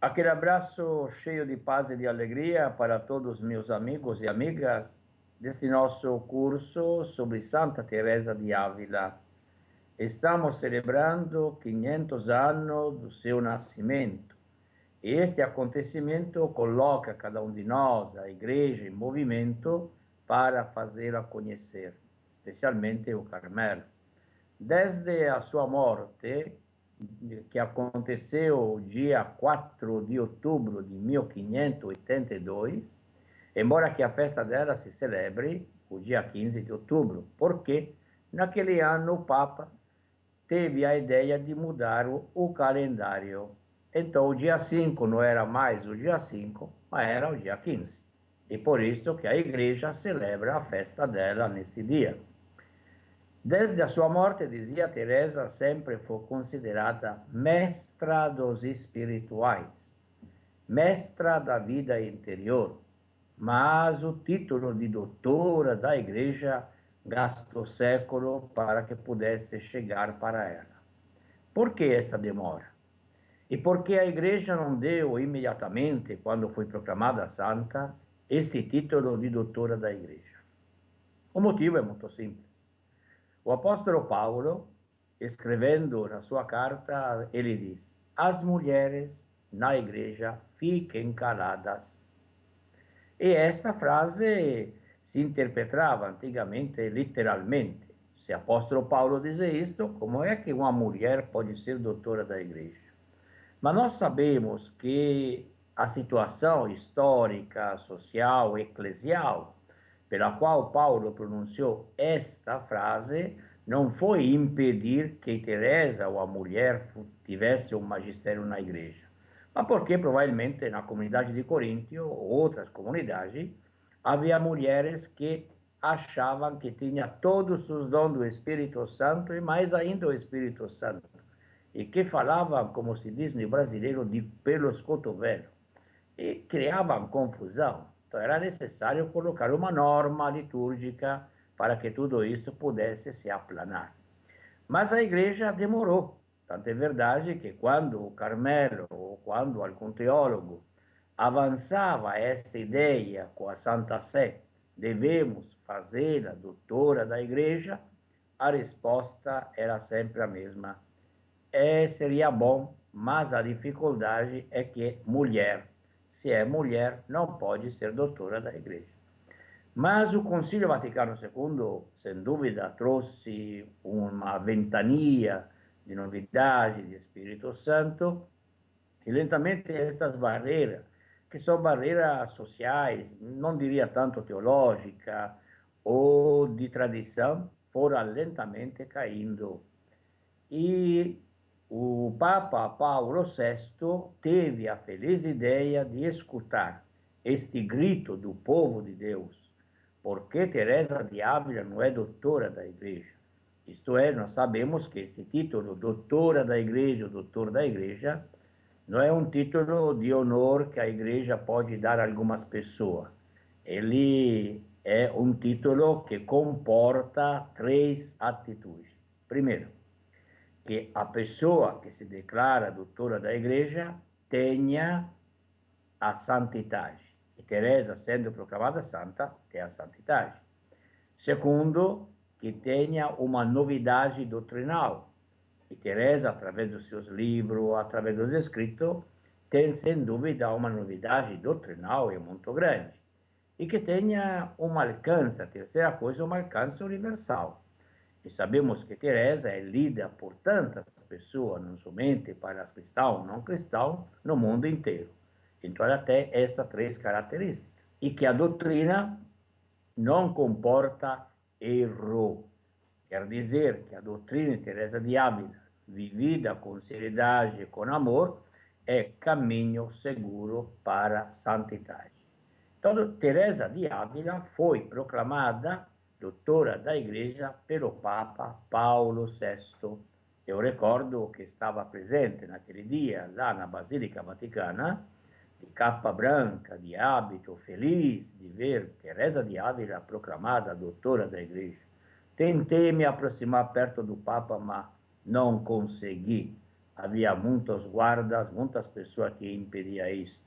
Aquele abraço cheio de paz e de alegria para todos meus amigos e amigas deste nosso curso sobre Santa Teresa de Ávila. Estamos celebrando 500 anos do seu nascimento. E este acontecimento coloca cada um de nós, a Igreja, em movimento para fazê-la conhecer, especialmente o Carmelo. Desde a sua morte, que aconteceu dia 4 de outubro de 1582, embora que a festa dela se celebre o dia 15 de outubro, porque naquele ano o Papa teve a ideia de mudar o calendário. Então o dia 5 não era mais o dia 5, mas era o dia 15. E por isso que a Igreja celebra a festa dela neste dia. Desde a sua morte, dizia Teresa, sempre foi considerada mestra dos espirituais, mestra da vida interior, mas o título de doutora da Igreja gastou século para que pudesse chegar para ela. Por que esta demora? E por que a Igreja não deu imediatamente, quando foi proclamada santa, este título de doutora da Igreja? O motivo é muito simples. O apóstolo Paulo, escrevendo na sua carta, ele diz: as mulheres na igreja fiquem caladas. E esta frase se interpretava antigamente literalmente. Se o apóstolo Paulo diz isto, como é que uma mulher pode ser doutora da igreja? Mas nós sabemos que a situação histórica, social, eclesial, pela qual Paulo pronunciou esta frase, não foi impedir que Teresa, ou a mulher, tivesse um magistério na igreja, mas porque provavelmente na comunidade de Coríntio, ou outras comunidades, havia mulheres que achavam que tinha todos os dons do Espírito Santo e mais ainda o Espírito Santo, e que falavam, como se diz no brasileiro, de pelos cotovelos, e criavam confusão. Então era necessário colocar uma norma litúrgica para que tudo isso pudesse se aplanar. Mas a igreja demorou. Tanto é verdade que quando o Carmelo, ou quando algum teólogo avançava esta ideia com a Santa Sé, devemos fazê-la doutora da igreja, a resposta era sempre a mesma. Seria bom, mas a dificuldade é que mulher, se é mulher, não pode ser doutora da igreja. Mas o Concílio Vaticano II, sem dúvida, trouxe uma ventania de novidade de Espírito Santo, e lentamente estas barreiras, que são barreiras sociais, não diria tanto teológica ou de tradição, foram lentamente caindo. E o Papa Paulo VI teve a feliz ideia de escutar este grito do povo de Deus. Por que Teresa de Ávila não é doutora da Igreja? Isto é, nós sabemos que este título, doutora da Igreja, doutor da Igreja, não é um título de honor que a Igreja pode dar a algumas pessoas. Ele é um título que comporta três atitudes. Primeiro, que a pessoa que se declara doutora da igreja tenha a santidade. E Teresa, sendo proclamada santa, tem a santidade. Segundo, que tenha uma novidade doutrinal. E Teresa, através dos seus livros, através dos escritos, tem sem dúvida uma novidade doutrinal e muito grande. E que tenha um alcance, a terceira coisa, um alcance universal. E sabemos que Teresa é lida por tantas pessoas, não somente para cristãos, não cristãos, no mundo inteiro. Então ela tem estas três características. E que a doutrina não comporta erro. Quer dizer que a doutrina de Teresa de Ávila, vivida com seriedade e com amor, é caminho seguro para a santidade. Então, Teresa de Ávila foi proclamada doutora da Igreja pelo Papa Paulo VI. Eu recordo que estava presente naquele dia lá na Basílica Vaticana, de capa branca, de hábito, feliz de ver Teresa de Ávila proclamada doutora da Igreja. Tentei me aproximar perto do Papa, mas não consegui. havia muitos guardas, muitas pessoas que impediam isso.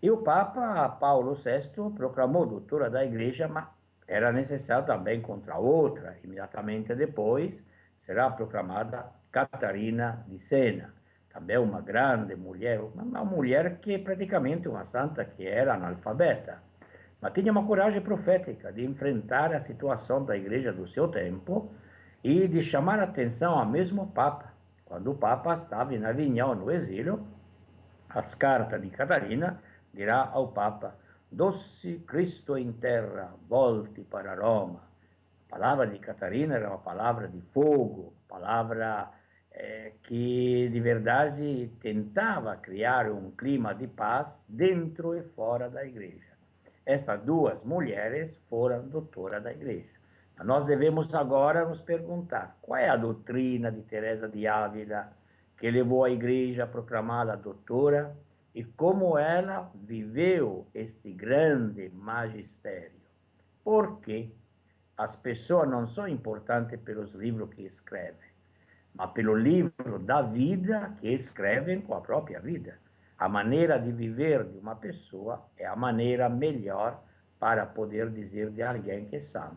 E o Papa Paulo VI proclamou doutora da Igreja, mas era necessário também contra outra. Imediatamente depois será proclamada Catarina de Sena, também uma grande mulher, uma mulher que praticamente uma santa que era analfabeta, mas tinha uma coragem profética de enfrentar a situação da Igreja do seu tempo e de chamar a atenção ao mesmo Papa. Quando o Papa estava em Avignon, no exílio, as cartas de Catarina dirá ao Papa: Doce Cristo em terra, volte para Roma. A palavra de Catarina era uma palavra de fogo, palavra que de verdade tentava criar um clima de paz dentro e fora da igreja. Estas duas mulheres foram doutoras da igreja. Nós devemos agora nos perguntar qual é a doutrina de Teresa de Ávila que levou a igreja a proclamá-la doutora e como ela viveu este grande magistério. Por quê? As pessoas não são importantes pelos livros que escrevem, mas pelo livro da vida que escrevem com a própria vida. A maneira de viver de uma pessoa é a maneira melhor para poder dizer de alguém que é santo.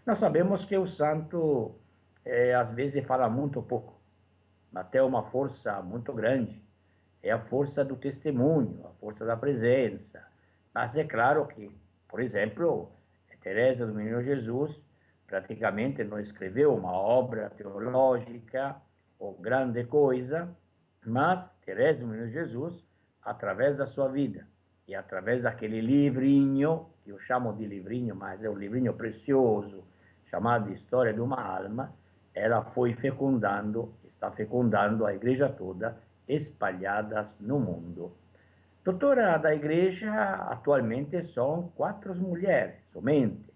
Nós sabemos que o santo, às vezes, fala muito pouco, mas tem uma força muito grande. É a força do testemunho, a força da presença. Mas é claro que, por exemplo, Teresa do Menino Jesus praticamente não escreveu uma obra teológica ou grande coisa, mas Teresa do Menino Jesus, através da sua vida e através daquele livrinho, que eu chamo de livrinho, mas é um livrinho precioso, chamado História de uma Alma, ela foi fecundando, está fecundando a igreja toda, espalhadas no mundo. Doutora da igreja, atualmente são 4 mulheres, somente.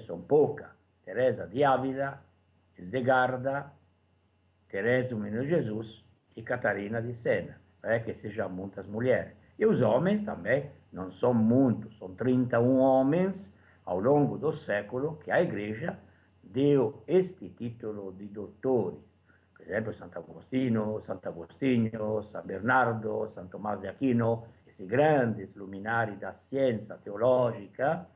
São poucas. Teresa de Ávila, Hildegarda, Teresa do Menino Jesus e Catarina de Sena. Não é que sejam muitas mulheres. E os homens também não são muitos, são 31 homens ao longo do século que a igreja deu este título de doutores. Por exemplo, Santo Agostinho, São Bernardo, São Tomás de Aquino, esses grandes luminares da ciência teológica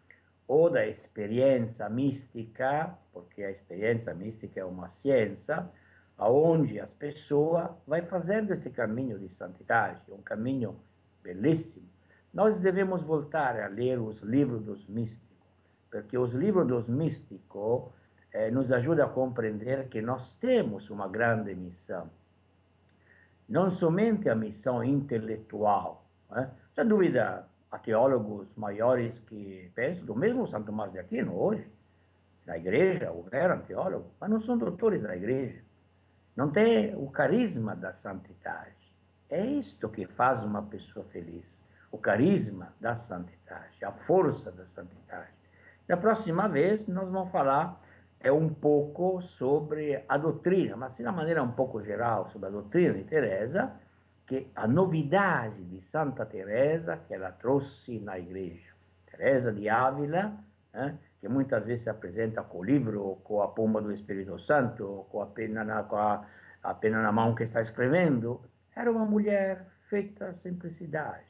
ou da experiência mística, porque a experiência mística é uma ciência, aonde as pessoas vai fazendo esse caminho de santidade, um caminho belíssimo. Nós devemos voltar a ler os livros dos místicos, porque os livros dos místicos nos ajudam a compreender que nós temos uma grande missão. Não somente a missão intelectual. Sem dúvida, há teólogos maiores que pensam, do mesmo Santo Tomás de Aquino hoje, na igreja, houveram teólogos, mas não são doutores da igreja. Não tem o carisma da santidade. É isto que faz uma pessoa feliz. O carisma da santidade, a força da santidade. Na próxima vez, nós vamos falar um pouco sobre a doutrina, mas de uma maneira um pouco geral, sobre a doutrina de Teresa, que a novidade de Santa Teresa que ela trouxe na igreja. Teresa de Ávila, que muitas vezes se apresenta com o livro, com a pomba do Espírito Santo, com a pena na mão que está escrevendo, era uma mulher feita à simplicidade,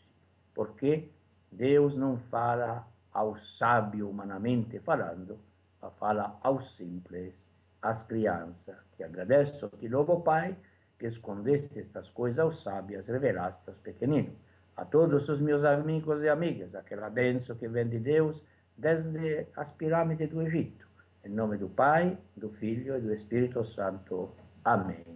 porque Deus não fala ao sábio humanamente falando, mas fala aos simples, às crianças, que agradeço-te, novo Pai, que escondeste estas coisas aos sábios, revelaste aos pequeninos. A todos os meus amigos e amigas, aquela bênção que vem de Deus desde as pirâmides do Egito. Em nome do Pai, do Filho e do Espírito Santo. Amém.